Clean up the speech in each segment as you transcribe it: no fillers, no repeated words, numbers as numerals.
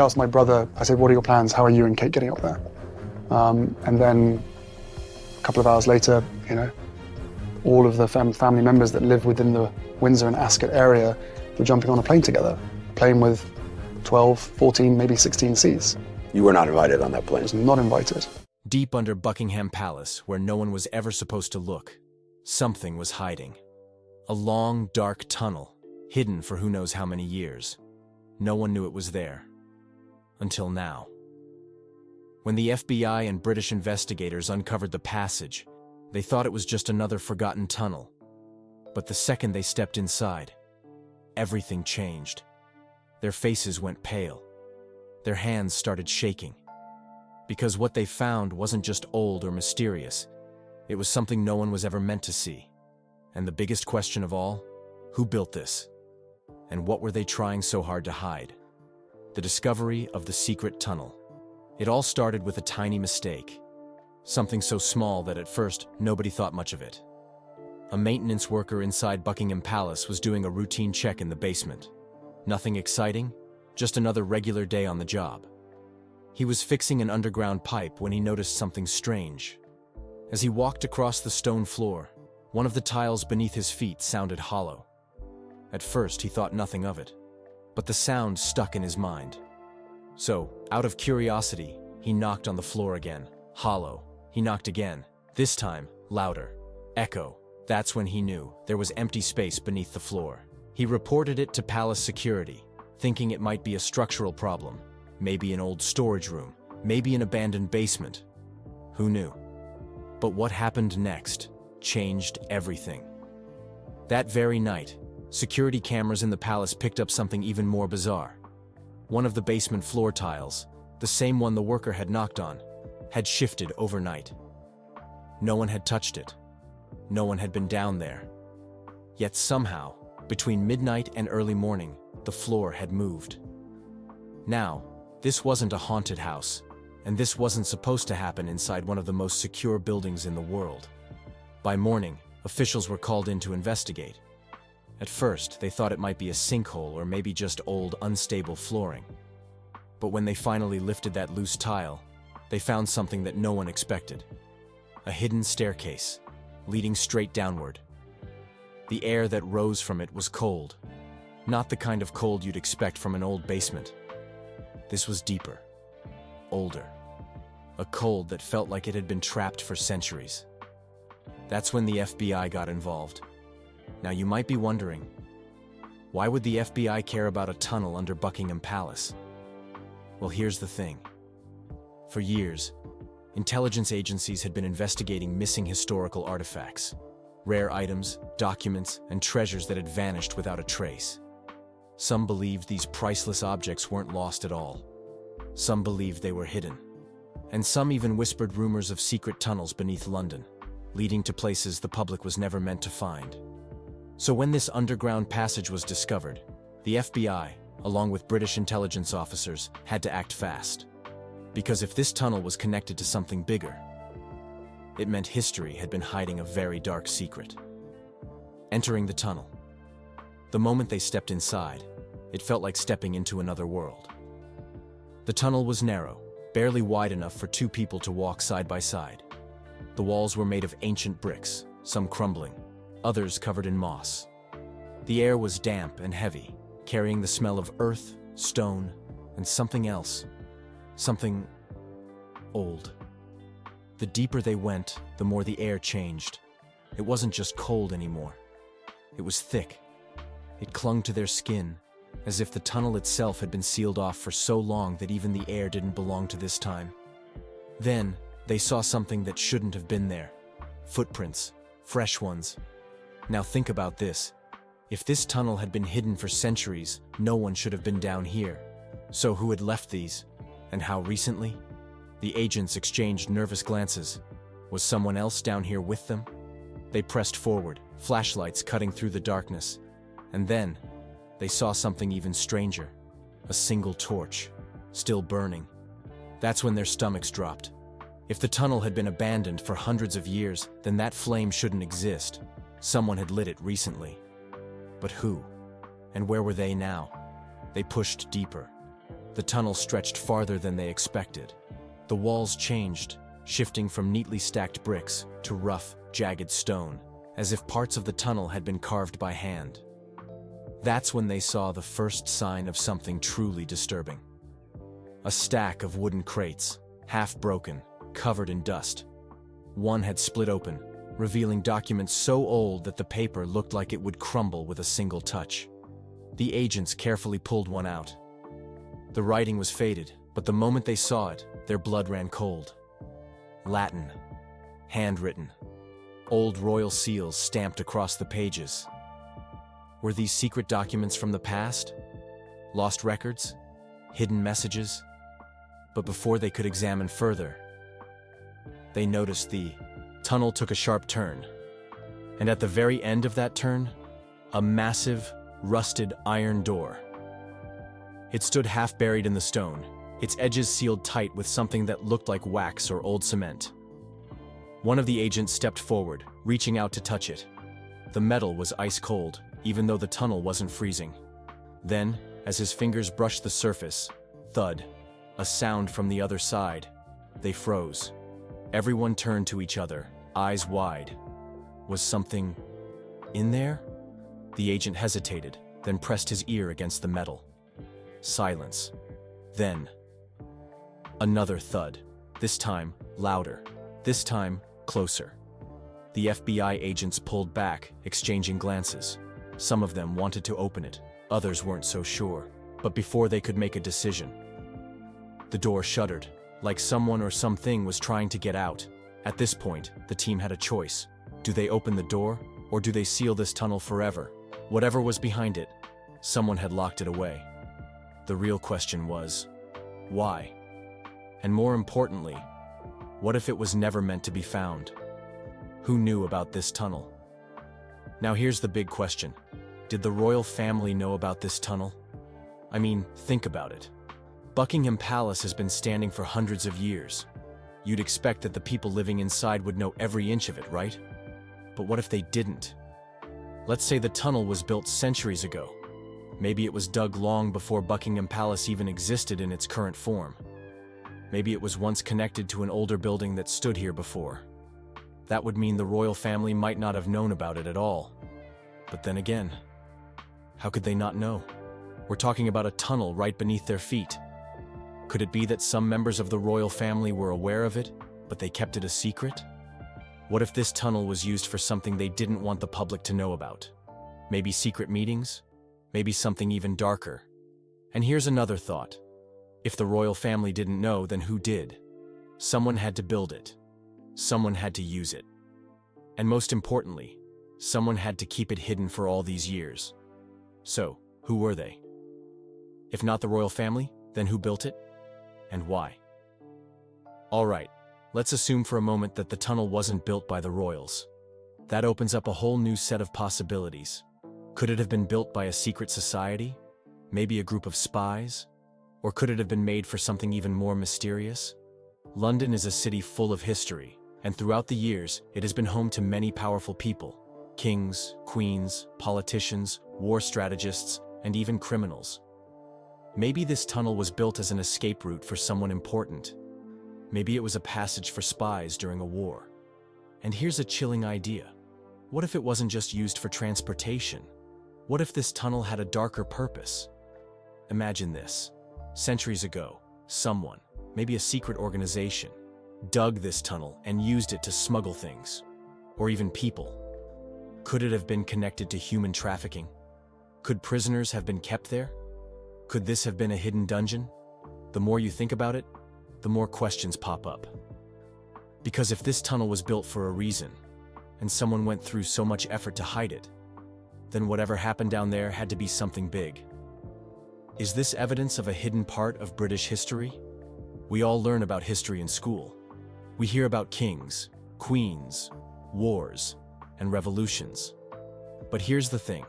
asked my brother, I said, what are your plans? How are you and Kate getting up there? And then a couple of hours later, all of the family members that live within the Windsor and Ascot area were jumping on a plane together, playing with 12, 14, maybe 16 seats. You were not invited on that plane? I was not invited. Deep under Buckingham Palace, where no one was ever supposed to look, something was hiding. A long, dark tunnel, hidden for who knows how many years. No one knew it was there. Until now. When the FBI and British investigators uncovered the passage, they thought it was just another forgotten tunnel. But the second they stepped inside, everything changed. Their faces went pale. Their hands started shaking. Because what they found wasn't just old or mysterious. It was something no one was ever meant to see. And the biggest question of all, who built this? And what were they trying so hard to hide? The discovery of the secret tunnel. It all started with a tiny mistake. Something so small that at first nobody thought much of it. A maintenance worker inside Buckingham Palace was doing a routine check in the basement. Nothing exciting, just another regular day on the job. He was fixing an underground pipe when he noticed something strange. As he walked across the stone floor, one of the tiles beneath his feet sounded hollow. At first, he thought nothing of it, but the sound stuck in his mind. So, out of curiosity, he knocked on the floor again. Hollow. He knocked again, this time louder. Echo. That's when he knew there was empty space beneath the floor. He reported it to palace security, thinking it might be a structural problem. Maybe an old storage room, maybe an abandoned basement. Who knew? But what happened next changed everything. That very night, security cameras in the palace picked up something even more bizarre. One of the basement floor tiles, the same one the worker had knocked on, had shifted overnight. No one had touched it. No one had been down there. Yet somehow, between midnight and early morning, the floor had moved. Now, this wasn't a haunted house, and this wasn't supposed to happen inside one of the most secure buildings in the world. By morning, officials were called in to investigate. At first, they thought it might be a sinkhole or maybe just old, unstable flooring. But when they finally lifted that loose tile, they found something that no one expected. A hidden staircase, leading straight downward. The air that rose from it was cold. Not the kind of cold you'd expect from an old basement. This was deeper, older. A cold that felt like it had been trapped for centuries. That's when the FBI got involved. Now you might be wondering, why would the FBI care about a tunnel under Buckingham Palace? Well, here's the thing. For years, intelligence agencies had been investigating missing historical artifacts, rare items, documents, and treasures that had vanished without a trace. Some believed these priceless objects weren't lost at all. Some believed they were hidden. And some even whispered rumors of secret tunnels beneath London, leading to places the public was never meant to find. So when this underground passage was discovered, the FBI, along with British intelligence officers, had to act fast. Because if this tunnel was connected to something bigger, it meant history had been hiding a very dark secret. Entering the tunnel. The moment they stepped inside, it felt like stepping into another world. The tunnel was narrow, barely wide enough for two people to walk side by side. The walls were made of ancient bricks, some crumbling, others covered in moss. The air was damp and heavy, carrying the smell of earth, stone, and something else. Something old. The deeper they went, the more the air changed. It wasn't just cold anymore. It was thick. It clung to their skin, as if the tunnel itself had been sealed off for so long that even the air didn't belong to this time. Then, they saw something that shouldn't have been there. Footprints, fresh ones. Now think about this. If this tunnel had been hidden for centuries, no one should have been down here. So who had left these? And how recently? The agents exchanged nervous glances. Was someone else down here with them? They pressed forward, flashlights cutting through the darkness. And then, they saw something even stranger. A single torch, still burning. That's when their stomachs dropped. If the tunnel had been abandoned for hundreds of years, then that flame shouldn't exist. Someone had lit it recently. But who? And where were they now? They pushed deeper. The tunnel stretched farther than they expected. The walls changed, shifting from neatly stacked bricks to rough, jagged stone, as if parts of the tunnel had been carved by hand. That's when they saw the first sign of something truly disturbing. A stack of wooden crates, half broken, covered in dust. One had split open, revealing documents so old that the paper looked like it would crumble with a single touch. The agents carefully pulled one out. The writing was faded, but the moment they saw it, their blood ran cold. Latin. Handwritten. Old royal seals stamped across the pages. Were these secret documents from the past? Lost records? Hidden messages? But before they could examine further, they noticed the tunnel took a sharp turn. And at the very end of that turn, a massive, rusted iron door. It stood half buried in the stone, its edges sealed tight with something that looked like wax or old cement. One of the agents stepped forward, reaching out to touch it. The metal was ice cold, even though the tunnel wasn't freezing. Then, as his fingers brushed the surface, thud, a sound from the other side. They froze. Everyone turned to each other, eyes wide. Was something in there? The agent hesitated, then pressed his ear against the metal. Silence. Then, another thud. This time, louder. This time, closer. The FBI agents pulled back, exchanging glances. Some of them wanted to open it, others weren't so sure. But before they could make a decision, the door shuddered, like someone or something was trying to get out. At this point, the team had a choice. Do they open the door, or do they seal this tunnel forever? Whatever was behind it, someone had locked it away. The real question was, why? And more importantly, what if it was never meant to be found? Who knew about this tunnel? Now here's the big question. Did the royal family know about this tunnel? I mean, think about it. Buckingham Palace has been standing for hundreds of years. You'd expect that the people living inside would know every inch of it, right? But what if they didn't? Let's say the tunnel was built centuries ago. Maybe it was dug long before Buckingham Palace even existed in its current form. Maybe it was once connected to an older building that stood here before. That would mean the royal family might not have known about it at all. But then again, how could they not know? We're talking about a tunnel right beneath their feet. Could it be that some members of the royal family were aware of it, but they kept it a secret? What if this tunnel was used for something they didn't want the public to know about? Maybe secret meetings? Maybe something even darker. And here's another thought. If the royal family didn't know, then who did? Someone had to build it. Someone had to use it. And most importantly, someone had to keep it hidden for all these years. So, who were they? If not the royal family, then who built it? And why? All right, let's assume for a moment that the tunnel wasn't built by the royals. That opens up a whole new set of possibilities. Could it have been built by a secret society? Maybe a group of spies? Or could it have been made for something even more mysterious? London is a city full of history, and throughout the years, it has been home to many powerful people. Kings, queens, politicians, war strategists, and even criminals. Maybe this tunnel was built as an escape route for someone important. Maybe it was a passage for spies during a war. And here's a chilling idea. What if it wasn't just used for transportation? What if this tunnel had a darker purpose? Imagine this. Centuries ago, someone, maybe a secret organization, dug this tunnel and used it to smuggle things, or even people. Could it have been connected to human trafficking? Could prisoners have been kept there? Could this have been a hidden dungeon? The more you think about it, the more questions pop up. Because if this tunnel was built for a reason, and someone went through so much effort to hide it, then whatever happened down there had to be something big. Is this evidence of a hidden part of British history? We all learn about history in school. We hear about kings, queens, wars, and revolutions. But here's the thing.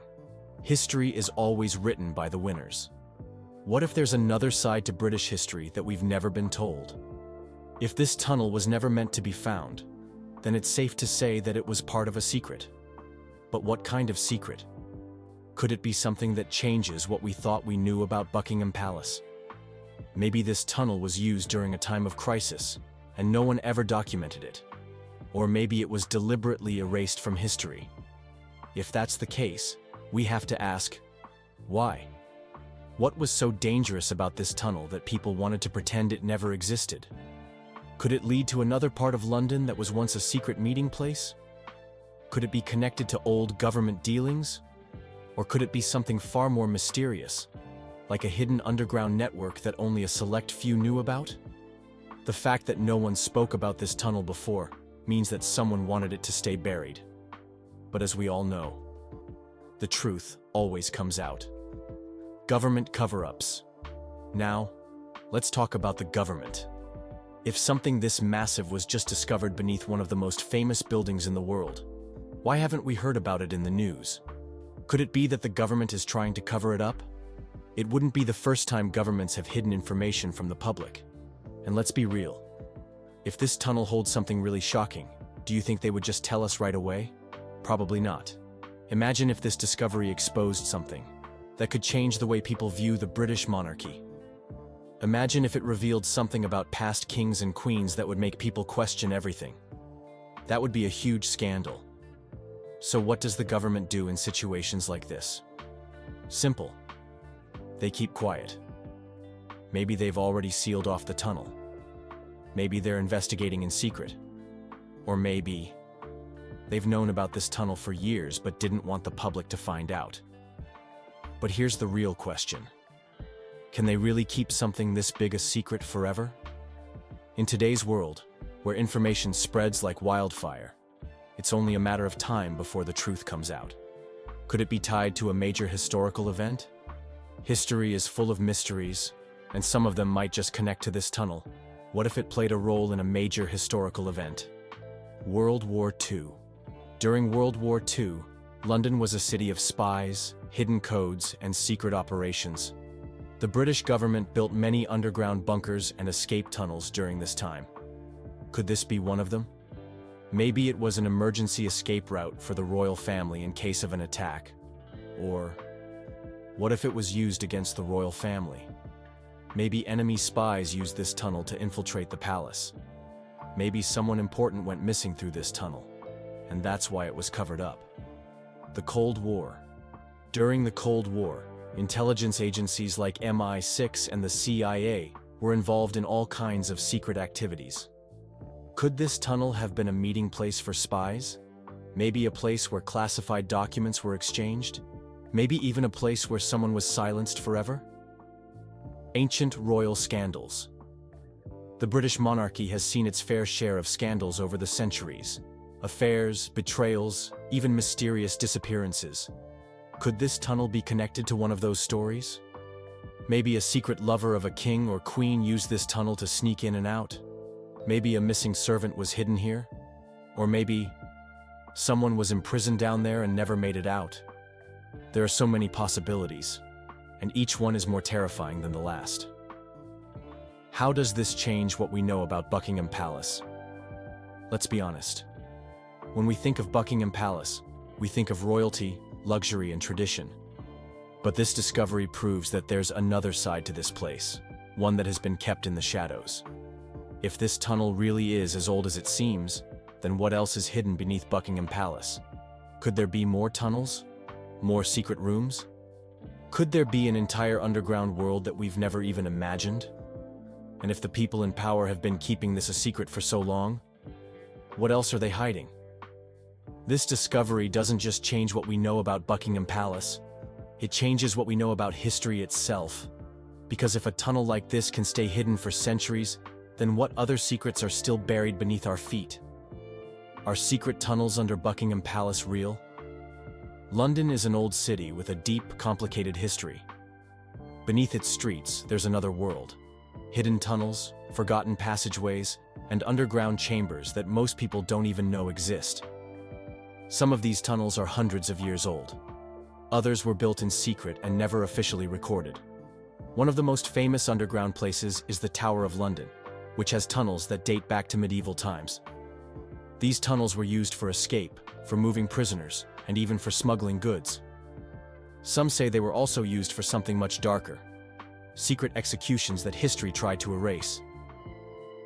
History is always written by the winners. What if there's another side to British history that we've never been told? If this tunnel was never meant to be found, then it's safe to say that it was part of a secret. But what kind of secret? Could it be something that changes what we thought we knew about Buckingham Palace? Maybe this tunnel was used during a time of crisis, and no one ever documented it. Or maybe it was deliberately erased from history. If that's the case, we have to ask, why? What was so dangerous about this tunnel that people wanted to pretend it never existed? Could it lead to another part of London that was once a secret meeting place? Could it be connected to old government dealings? Or could it be something far more mysterious, like a hidden underground network that only a select few knew about? The fact that no one spoke about this tunnel before means that someone wanted it to stay buried. But as we all know, the truth always comes out. Government cover-ups. Now, let's talk about the government. If something this massive was just discovered beneath one of the most famous buildings in the world, why haven't we heard about it in the news? Could it be that the government is trying to cover it up? It wouldn't be the first time governments have hidden information from the public. And let's be real. If this tunnel holds something really shocking, do you think they would just tell us right away? Probably not. Imagine if this discovery exposed something that could change the way people view the British monarchy. Imagine if it revealed something about past kings and queens that would make people question everything. That would be a huge scandal. So what does the government do in situations like this? Simple. They keep quiet. Maybe they've already sealed off the tunnel. Maybe they're investigating in secret. Or maybe they've known about this tunnel for years but didn't want the public to find out. But here's the real question. Can they really keep something this big a secret forever? In today's world, where information spreads like wildfire, it's only a matter of time before the truth comes out. Could it be tied to a major historical event? History is full of mysteries, and some of them might just connect to this tunnel. What if it played a role in a major historical event? World War II. During World War II, London was a city of spies, hidden codes, and secret operations. The British government built many underground bunkers and escape tunnels during this time. Could this be one of them? Maybe it was an emergency escape route for the royal family in case of an attack. Or what if it was used against the royal family? Maybe enemy spies used this tunnel to infiltrate the palace. Maybe someone important went missing through this tunnel, and that's why it was covered up. The Cold War. During the Cold War, intelligence agencies like MI6 and the CIA were involved in all kinds of secret activities. Could this tunnel have been a meeting place for spies? Maybe a place where classified documents were exchanged? Maybe even a place where someone was silenced forever? Ancient royal scandals. The British monarchy has seen its fair share of scandals over the centuries. Affairs, betrayals, even mysterious disappearances. Could this tunnel be connected to one of those stories? Maybe a secret lover of a king or queen used this tunnel to sneak in and out. Maybe a missing servant was hidden here. Or maybe someone was imprisoned down there and never made it out. There are so many possibilities, and each one is more terrifying than the last. How does this change what we know about Buckingham Palace? Let's be honest. When we think of Buckingham Palace, we think of royalty, luxury, and tradition. But this discovery proves that there's another side to this place, one that has been kept in the shadows. If this tunnel really is as old as it seems, then what else is hidden beneath Buckingham Palace? Could there be more tunnels? More secret rooms? Could there be an entire underground world that we've never even imagined? And if the people in power have been keeping this a secret for so long, what else are they hiding? This discovery doesn't just change what we know about Buckingham Palace, it changes what we know about history itself. Because if a tunnel like this can stay hidden for centuries, then what other secrets are still buried beneath our feet? Are secret tunnels under Buckingham Palace real? London is an old city with a deep, complicated history. Beneath its streets, there's another world. Hidden tunnels, forgotten passageways, and underground chambers that most people don't even know exist. Some of these tunnels are hundreds of years old. Others were built in secret and never officially recorded. One of the most famous underground places is the Tower of London, which has tunnels that date back to medieval times. These tunnels were used for escape, for moving prisoners, and even for smuggling goods. Some say they were also used for something much darker, secret executions that history tried to erase.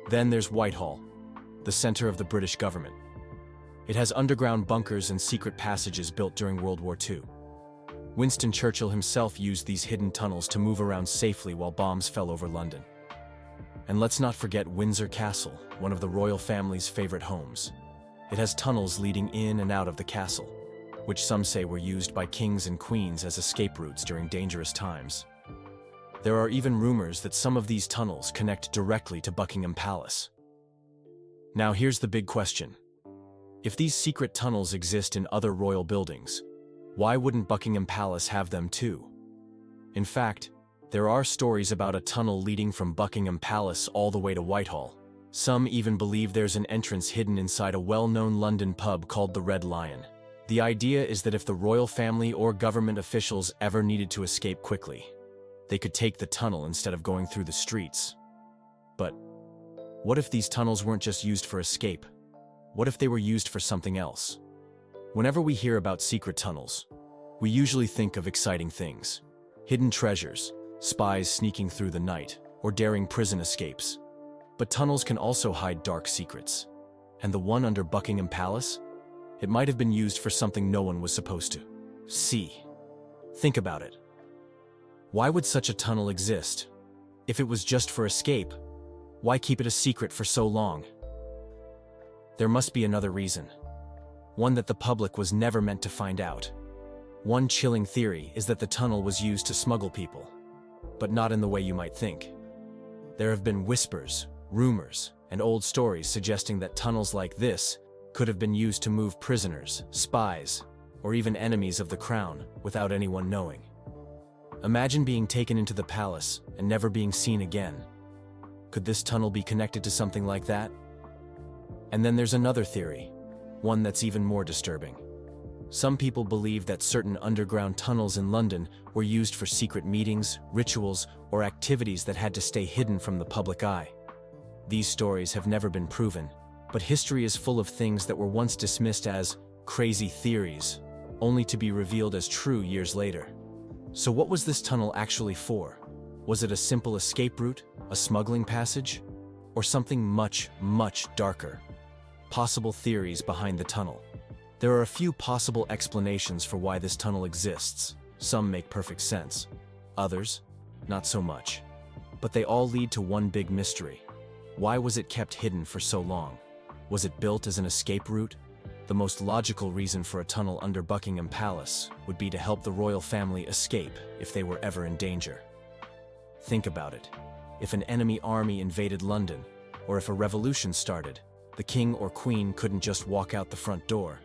Then there's Whitehall, the center of the British government. It has underground bunkers and secret passages built during World War II. Winston Churchill himself used these hidden tunnels to move around safely while bombs fell over London. And let's not forget Windsor Castle, one of the royal family's favorite homes. It has tunnels leading in and out of the castle, which some say were used by kings and queens as escape routes during dangerous times. There are even rumors that some of these tunnels connect directly to Buckingham Palace. Now here's the big question. If these secret tunnels exist in other royal buildings, why wouldn't Buckingham Palace have them too? In fact, there are stories about a tunnel leading from Buckingham Palace all the way to Whitehall. Some even believe there's an entrance hidden inside a well-known London pub called the Red Lion. The idea is that if the royal family or government officials ever needed to escape quickly, they could take the tunnel instead of going through the streets. But what if these tunnels weren't just used for escape? What if they were used for something else? Whenever we hear about secret tunnels, we usually think of exciting things. Hidden treasures, spies sneaking through the night, or daring prison escapes. But tunnels can also hide dark secrets. And the one under Buckingham Palace? It might have been used for something no one was supposed to see. Think about it. Why would such a tunnel exist? If it was just for escape, why keep it a secret for so long? There must be another reason. One that the public was never meant to find out. One chilling theory is that the tunnel was used to smuggle people, but not in the way you might think. There have been whispers, rumors, and old stories suggesting that tunnels like this could have been used to move prisoners, spies, or even enemies of the crown without anyone knowing. Imagine being taken into the palace and never being seen again. Could this tunnel be connected to something like that? And then there's another theory, one that's even more disturbing. Some people believe that certain underground tunnels in London were used for secret meetings, rituals, or activities that had to stay hidden from the public eye. These stories have never been proven, but history is full of things that were once dismissed as crazy theories, only to be revealed as true years later. So what was this tunnel actually for? Was it a simple escape route, a smuggling passage, or something much, much darker? Possible theories behind the tunnel. There are a few possible explanations for why this tunnel exists. Some make perfect sense. Others, not so much. But they all lead to one big mystery. Why was it kept hidden for so long? Was it built as an escape route? The most logical reason for a tunnel under Buckingham Palace would be to help the royal family escape if they were ever in danger. Think about it. If an enemy army invaded London, or if a revolution started, the king or queen couldn't just walk out the front door.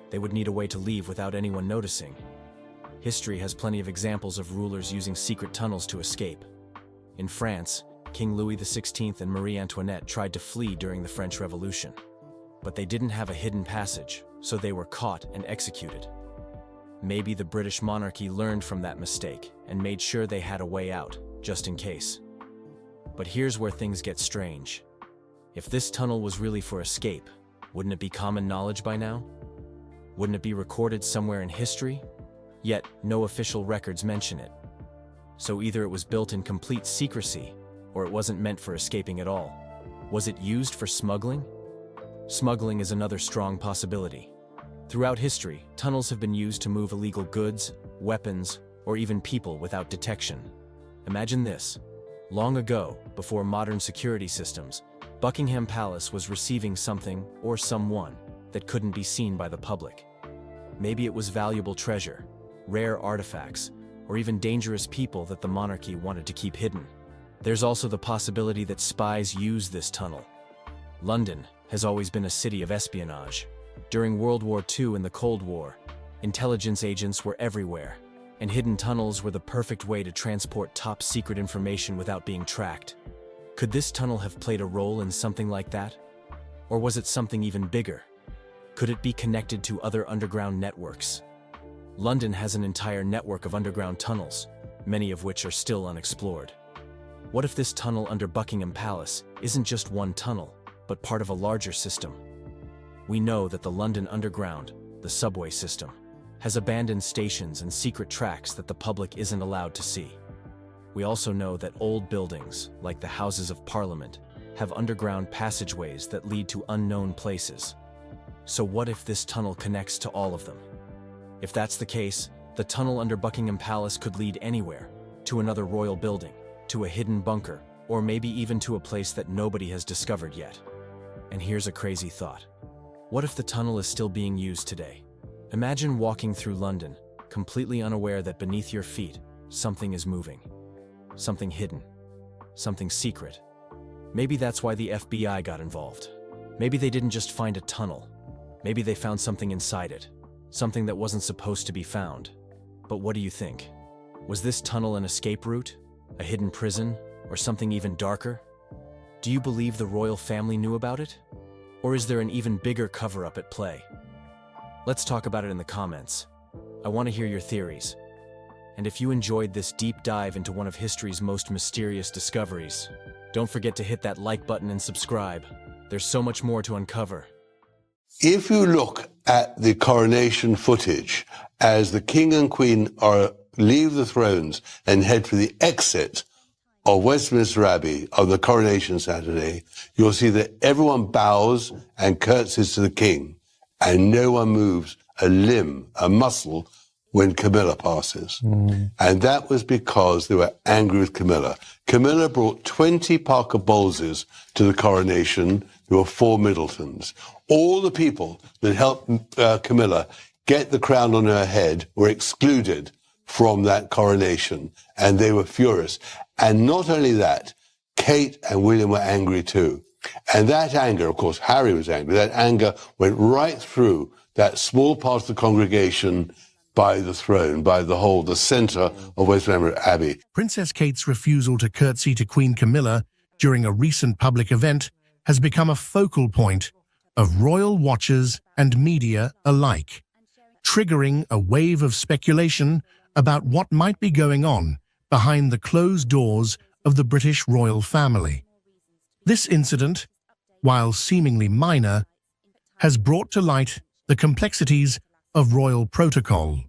They would need a way to leave without anyone noticing. History has plenty of examples of rulers using secret tunnels to escape. In France, King Louis XVI and Marie Antoinette tried to flee during the French Revolution. But they didn't have a hidden passage, so they were caught and executed. Maybe the British monarchy learned from that mistake and made sure they had a way out, just in case. But here's where things get strange. If this tunnel was really for escape, wouldn't it be common knowledge by now? Wouldn't it be recorded somewhere in history? Yet, no official records mention it. So either it was built in complete secrecy, or it wasn't meant for escaping at all. Was it used for smuggling? Smuggling is another strong possibility. Throughout history, tunnels have been used to move illegal goods, weapons, or even people without detection. Imagine this. Long ago, before modern security systems, Buckingham Palace was receiving something or someone that couldn't be seen by the public. Maybe it was valuable treasure, rare artifacts, or even dangerous people that the monarchy wanted to keep hidden. There's also the possibility that spies use this tunnel. London has always been a city of espionage. During World War II and the Cold War, intelligence agents were everywhere, and hidden tunnels were the perfect way to transport top-secret information without being tracked. Could this tunnel have played a role in something like that? Or was it something even bigger? Could it be connected to other underground networks? London has an entire network of underground tunnels, many of which are still unexplored. What if this tunnel under Buckingham Palace isn't just one tunnel, but part of a larger system? We know that the London Underground, the subway system, has abandoned stations and secret tracks that the public isn't allowed to see. We also know that old buildings, like the Houses of Parliament, have underground passageways that lead to unknown places. So what if this tunnel connects to all of them? If that's the case, the tunnel under Buckingham Palace could lead anywhere, to another royal building, to a hidden bunker, or maybe even to a place that nobody has discovered yet. And here's a crazy thought. What if the tunnel is still being used today? Imagine walking through London, completely unaware that beneath your feet, something is moving. Something hidden. Something secret. Maybe that's why the FBI got involved. Maybe they didn't just find a tunnel. Maybe they found something inside it. Something that wasn't supposed to be found. But what do you think? Was this tunnel an escape route? A hidden prison? Or something even darker? Do you believe the royal family knew about it? Or is there an even bigger cover-up at play? Let's talk about it in the comments. I want to hear your theories. And if you enjoyed this deep dive into one of history's most mysterious discoveries, don't forget to hit that like button and subscribe. There's so much more to uncover. If you look at the coronation footage as the king and queen leave the thrones and head for the exit of Westminster Abbey on the coronation Saturday, you'll see that everyone bows and curtsies to the king, and no one moves a limb, a muscle, when Camilla passes. And that was because they were angry with Camilla. Camilla brought 20 Parker Bowleses to the coronation. There were 4 Middletons. All the people that helped Camilla get the crown on her head were excluded from that coronation, and they were furious. And not only that, Kate and William were angry too. And that anger, of course, Harry was angry, that anger went right through that small part of the congregation by the throne, by the centre of Westminster Abbey. Princess Kate's refusal to curtsy to Queen Camilla during a recent public event has become a focal point of royal watchers and media alike, triggering a wave of speculation about what might be going on behind the closed doors of the British royal family. This incident, while seemingly minor, has brought to light the complexities of royal protocol,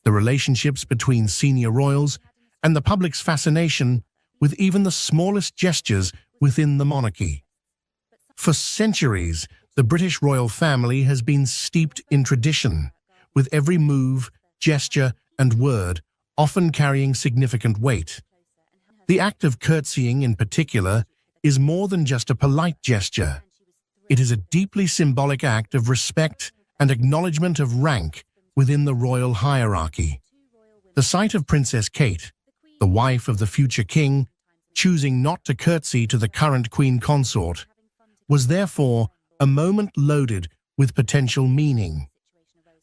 the relationships between senior royals, and the public's fascination with even the smallest gestures within the monarchy. For centuries, the British royal family has been steeped in tradition, with every move, gesture, and word often carrying significant weight. The act of curtsying in particular is more than just a polite gesture. It is a deeply symbolic act of respect and acknowledgement of rank within the royal hierarchy. The sight of Princess Kate, the wife of the future king, choosing not to curtsy to the current queen consort, was therefore a moment loaded with potential meaning.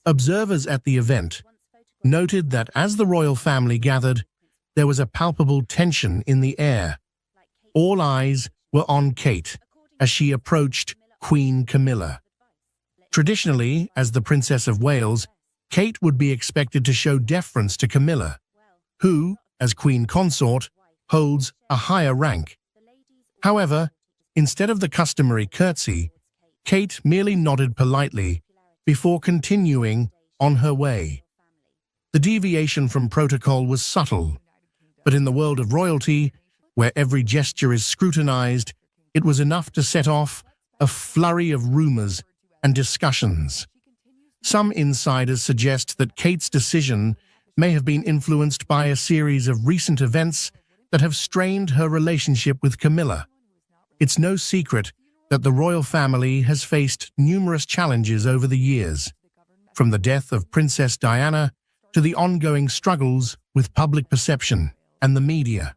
Observers at the event noted that as the royal family gathered, there was a palpable tension in the air. All eyes were on Kate as she approached Queen Camilla. Traditionally, as the Princess of Wales, Kate would be expected to show deference to Camilla, who, as queen consort, holds a higher rank. However, instead of the customary curtsy, Kate merely nodded politely before continuing on her way. The deviation from protocol was subtle, but in the world of royalty, where every gesture is scrutinized, it was enough to set off a flurry of rumors and discussions. Some insiders suggest that Kate's decision may have been influenced by a series of recent events that have strained her relationship with Camilla. It's no secret that the royal family has faced numerous challenges over the years, from the death of Princess Diana to the ongoing struggles with public perception and the media.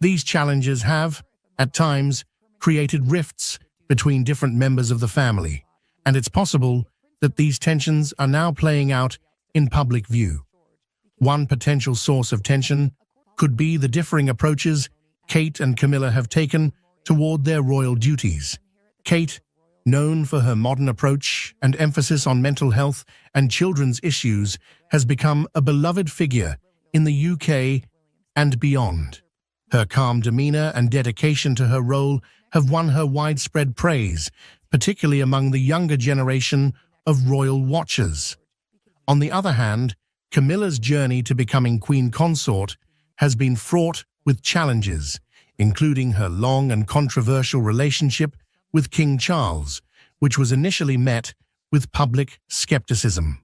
These challenges have, at times, created rifts between different members of the family, and it's possible that these tensions are now playing out in public view. One potential source of tension could be the differing approaches Kate and Camilla have taken toward their royal duties. Kate, known for her modern approach and emphasis on mental health and children's issues, has become a beloved figure in the UK and beyond. Her calm demeanor and dedication to her role have won her widespread praise, particularly among the younger generation of royal watchers. On the other hand, Camilla's journey to becoming queen consort has been fraught with challenges, including her long and controversial relationship with King Charles, which was initially met with public skepticism.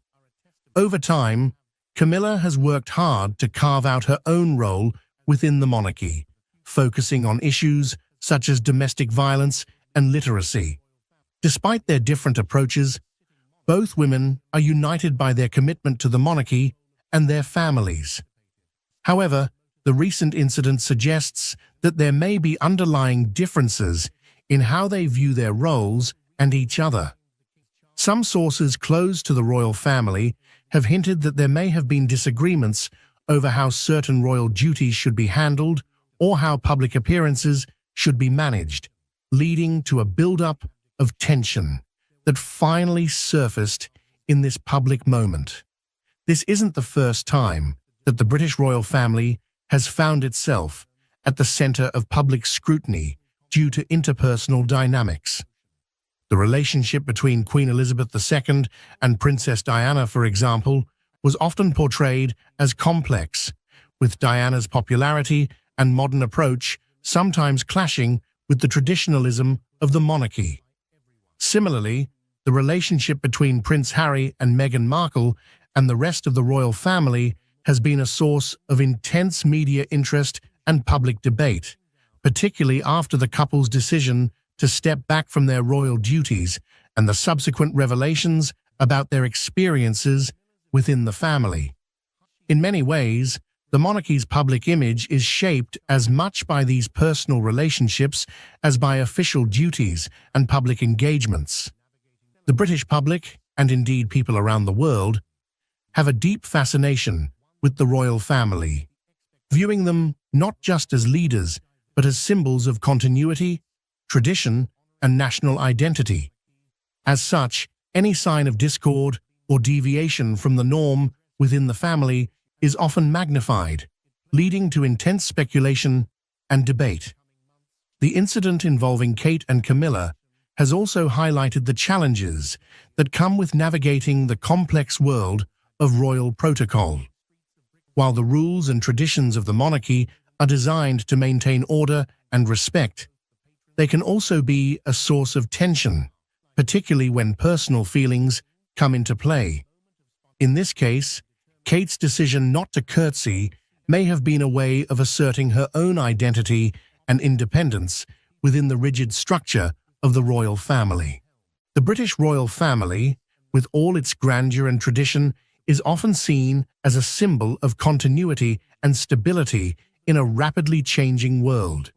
Over time, Camilla has worked hard to carve out her own role within the monarchy, focusing on issues such as domestic violence and literacy. Despite their different approaches, both women are united by their commitment to the monarchy and their families. However, the recent incident suggests that there may be underlying differences in how they view their roles and each other. Some sources close to the royal family have hinted that there may have been disagreements over how certain royal duties should be handled or how public appearances should be managed, leading to a build-up of tension that finally surfaced in this public moment. This isn't the first time that the British royal family has found itself at the center of public scrutiny due to interpersonal dynamics. The relationship between Queen Elizabeth II and Princess Diana, for example, was often portrayed as complex, with Diana's popularity and modern approach sometimes clashing with the traditionalism of the monarchy. Similarly, the relationship between Prince Harry and Meghan Markle and the rest of the royal family has been a source of intense media interest and public debate, particularly after the couple's decision to step back from their royal duties and the subsequent revelations about their experiences within the family. In many ways, the monarchy's public image is shaped as much by these personal relationships as by official duties and public engagements. The British public, and indeed people around the world, have a deep fascination with the royal family, viewing them not just as leaders, but as symbols of continuity, tradition, and national identity. As such, any sign of discord or deviation from the norm within the family is often magnified, leading to intense speculation and debate. The incident involving Kate and Camilla has also highlighted the challenges that come with navigating the complex world of royal protocol. While the rules and traditions of the monarchy are designed to maintain order and respect, they can also be a source of tension, particularly when personal feelings come into play. In this case, Kate's decision not to curtsy may have been a way of asserting her own identity and independence within the rigid structure of the royal family. The British royal family, with all its grandeur and tradition, is often seen as a symbol of continuity and stability in a rapidly changing world.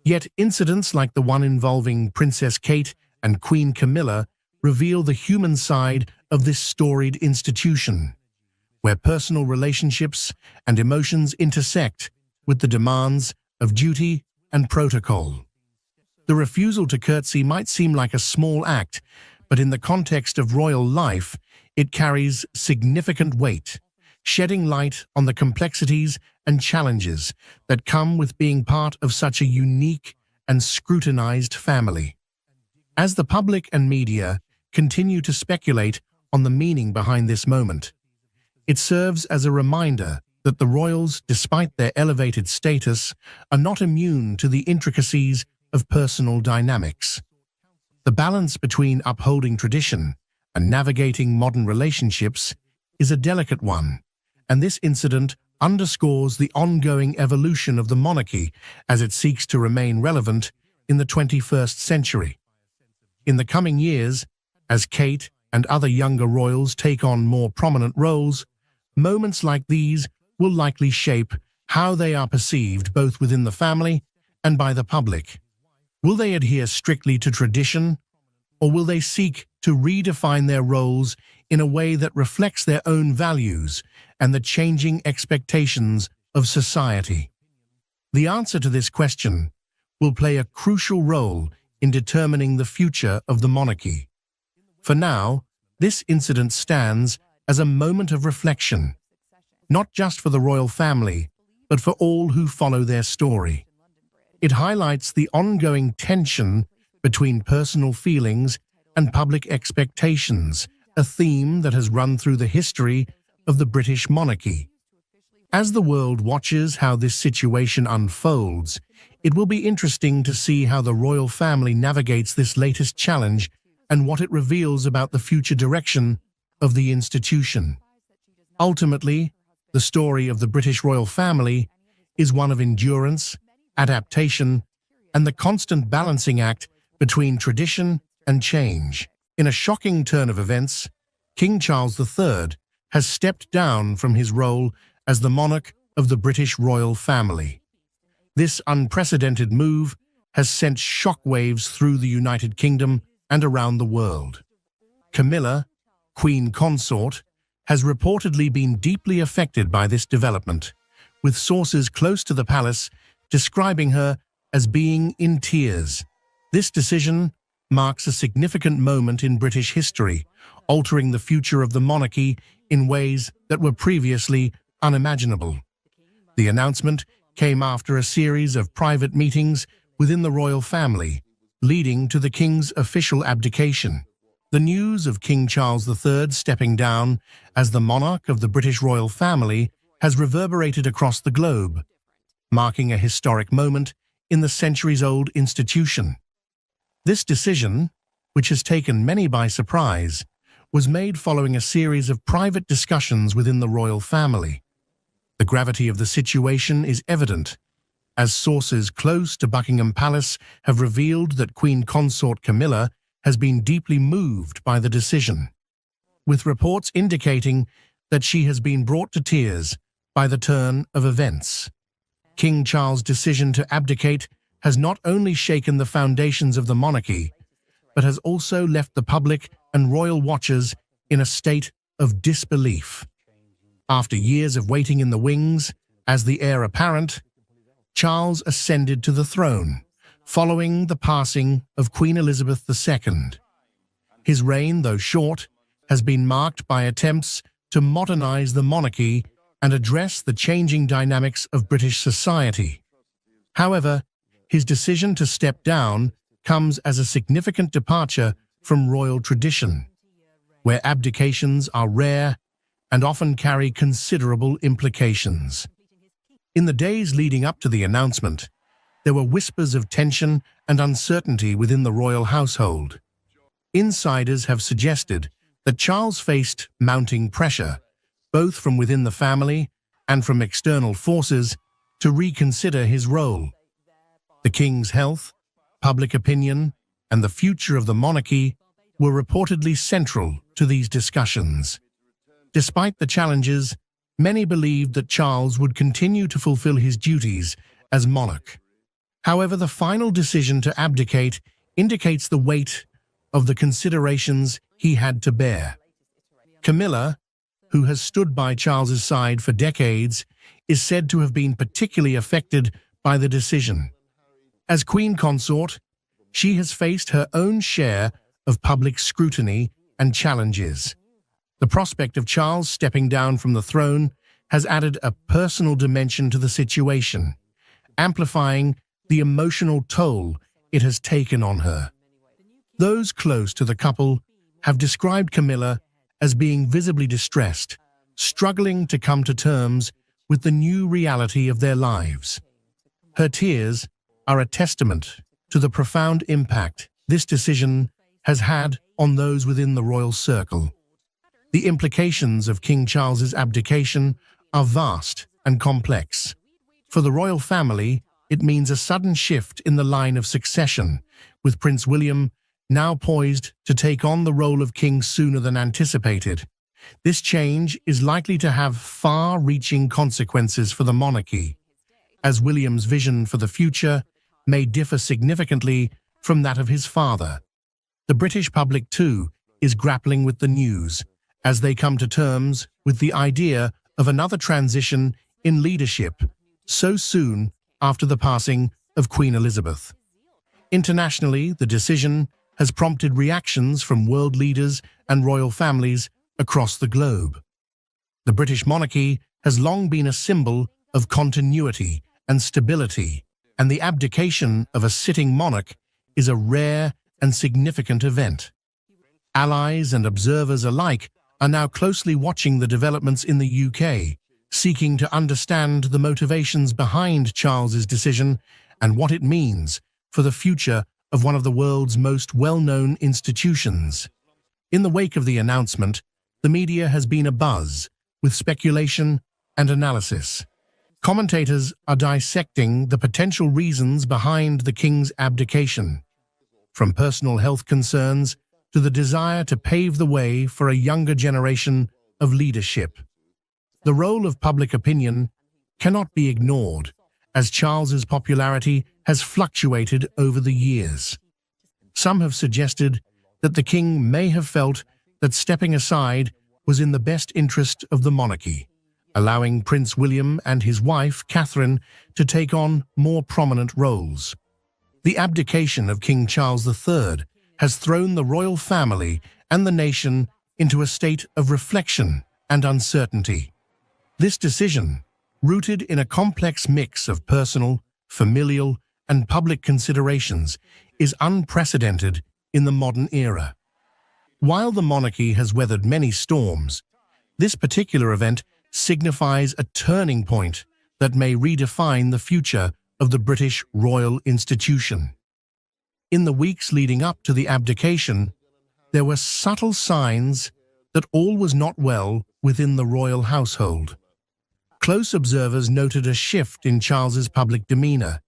Yet incidents like the one involving Princess Kate and Queen Camilla reveal the human side of this storied institution, where personal relationships and emotions intersect with the demands of duty and protocol. The refusal to curtsy might seem like a small act, but in the context of royal life, it carries significant weight, shedding light on the complexities and challenges that come with being part of such a unique and scrutinized family. As the public and media continue to speculate on the meaning behind this moment, it serves as a reminder that the royals, despite their elevated status, are not immune to the intricacies of personal dynamics. The balance between upholding tradition and navigating modern relationships is a delicate one, and this incident underscores the ongoing evolution of the monarchy as it seeks to remain relevant in the 21st century. In the coming years, as Kate and other younger royals take on more prominent roles, moments like these will likely shape how they are perceived both within the family and by the public. Will they adhere strictly to tradition, or will they seek to redefine their roles in a way that reflects their own values and the changing expectations of society? The answer to this question will play a crucial role in determining the future of the monarchy. For now, this incident stands as a moment of reflection, not just for the royal family, but for all who follow their story. It highlights the ongoing tension between personal feelings and public expectations, a theme that has run through the history of the British monarchy. As the world watches how this situation unfolds, it will be interesting to see how the royal family navigates this latest challenge and what it reveals about the future direction of the institution. Ultimately, the story of the British royal family is one of endurance, adaptation, and the constant balancing act between tradition and change. In a shocking turn of events, King Charles III has stepped down from his role as the monarch of the British royal family. This unprecedented move has sent shockwaves through the United Kingdom and around the world. Camilla, Queen Consort, has reportedly been deeply affected by this development, with sources close to the palace describing her as being in tears. This decision marks a significant moment in British history, altering the future of the monarchy in ways that were previously unimaginable. The announcement came after a series of private meetings within the royal family, leading to the king's official abdication. The news of King Charles III stepping down as the monarch of the British royal family has reverberated across the globe, marking a historic moment in the centuries-old institution. This decision, which has taken many by surprise, was made following a series of private discussions within the royal family. The gravity of the situation is evident, as sources close to Buckingham Palace have revealed that Queen Consort Camilla has been deeply moved by the decision, with reports indicating that she has been brought to tears by the turn of events. King Charles' decision to abdicate has not only shaken the foundations of the monarchy, but has also left the public and royal watchers in a state of disbelief. After years of waiting in the wings as the heir apparent, Charles ascended to the throne, following the passing of Queen Elizabeth II. His reign, though short, has been marked by attempts to modernize the monarchy and address the changing dynamics of British society. However, his decision to step down comes as a significant departure from royal tradition, where abdications are rare and often carry considerable implications. In the days leading up to the announcement, there were whispers of tension and uncertainty within the royal household. Insiders have suggested that Charles faced mounting pressure, both from within the family and from external forces, to reconsider his role. The king's health, public opinion, and the future of the monarchy were reportedly central to these discussions. Despite the challenges, many believed that Charles would continue to fulfill his duties as monarch. However, the final decision to abdicate indicates the weight of the considerations he had to bear. Camilla, who has stood by Charles's side for decades, is said to have been particularly affected by the decision. As Queen Consort, she has faced her own share of public scrutiny and challenges. The prospect of Charles stepping down from the throne has added a personal dimension to the situation, amplifying the emotional toll it has taken on her. Those close to the couple have described Camilla as being visibly distressed, struggling to come to terms with the new reality of their lives. Her tears are a testament to the profound impact this decision has had on those within the royal circle. The implications of King Charles's abdication are vast and complex. For the royal family, it means a sudden shift in the line of succession, with Prince William now poised to take on the role of king sooner than anticipated. This change is likely to have far-reaching consequences for the monarchy, as William's vision for the future may differ significantly from that of his father. The British public, too, is grappling with the news, as they come to terms with the idea of another transition in leadership so soon after the passing of Queen Elizabeth. Internationally, the decision has prompted reactions from world leaders and royal families across the globe. The British monarchy has long been a symbol of continuity and stability, and the abdication of a sitting monarch is a rare and significant event. Allies and observers alike are now closely watching the developments in the UK, seeking to understand the motivations behind Charles's decision and what it means for the future of one of the world's most well-known institutions. In the wake of the announcement, the media has been abuzz with speculation and analysis. Commentators are dissecting the potential reasons behind the king's abdication, from personal health concerns to the desire to pave the way for a younger generation of leadership. The role of public opinion cannot be ignored, as Charles's popularity has fluctuated over the years. Some have suggested that the king may have felt that stepping aside was in the best interest of the monarchy, allowing Prince William and his wife, Catherine, to take on more prominent roles. The abdication of King Charles III has thrown the royal family and the nation into a state of reflection and uncertainty. This decision, rooted in a complex mix of personal, familial, and public considerations, is unprecedented in the modern era. While the monarchy has weathered many storms, this particular event signifies a turning point that may redefine the future of the British royal institution. In the weeks leading up to the abdication, there were subtle signs that all was not well within the royal household. Close observers noted a shift in Charles's public demeanor.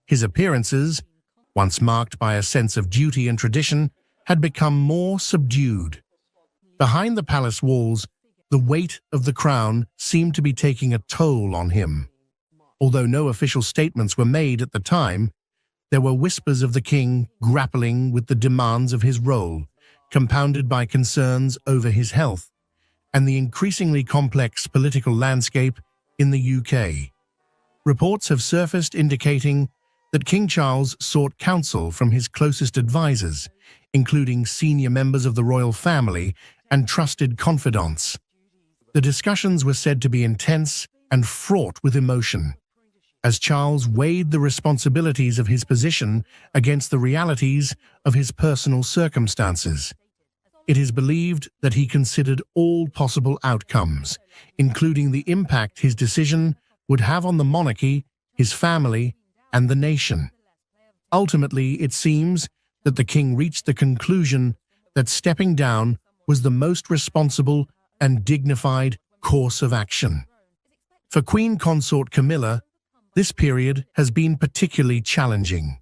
His appearances, once marked by a sense of duty and tradition, had become more subdued. Behind the palace walls, the weight of the crown seemed to be taking a toll on him. Although no official statements were made at the time, there were whispers of the king grappling with the demands of his role, compounded by concerns over his health and the increasingly complex political landscape in the UK. Reports have surfaced indicating that King Charles sought counsel from his closest advisors, including senior members of the royal family and trusted confidants. The discussions were said to be intense and fraught with emotion, as Charles weighed the responsibilities of his position against the realities of his personal circumstances. It is believed that he considered all possible outcomes, including the impact his decision would have on the monarchy, his family, and the nation. Ultimately, it seems that the king reached the conclusion that stepping down was the most responsible and dignified course of action. For Queen Consort Camilla, this period has been particularly challenging.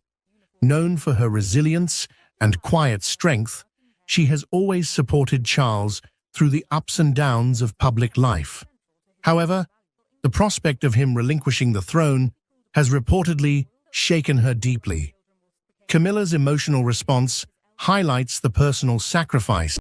Known for her resilience and quiet strength, she has always supported Charles through the ups and downs of public life. However, the prospect of him relinquishing the throne has reportedly shaken her deeply. Camilla's emotional response highlights the personal sacrifice